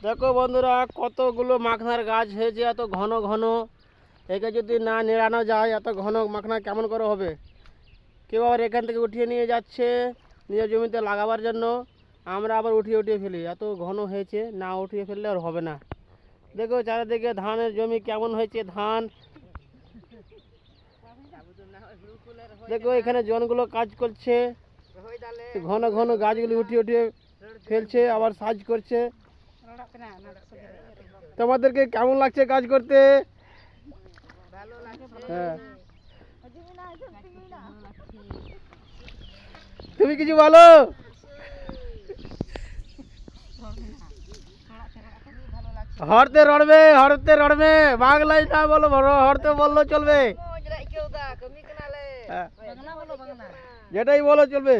দেখো বন্ধুরা কতগুলো মাখনার গাছ হয়েছে, এত ঘন ঘন। একে যদি না নেড়ানো যায় এত ঘন মাখনা কেমন করে হবে। কেউ আবার এখান থেকে উঠিয়ে নিয়ে যাচ্ছে নিজের জমিতে লাগাবার জন্য, আমরা আবার উঠিয়ে উঠিয়ে ফেলি। এত ঘন হয়েছে, না উঠিয়ে ফেললে আর হবে না। দেখো চারিদিকে ধানের জমি কেমন হয়েছে, ধান। দেখো এখানে জনগুলো কাজ করছে, ঘন ঘন গাছগুলি উঠিয়ে উঠিয়ে ফেলছে, আবার সাজ করছে। তোমাদেরকে কেমন লাগছে কাজ করতে? হ্যাঁ, তুমি কিছু বলো। হরতে রড়বে, হরতে রড়বে, বাংলায় না বলো, হরতে বললো চলবে, যেটাই বলো চলবে।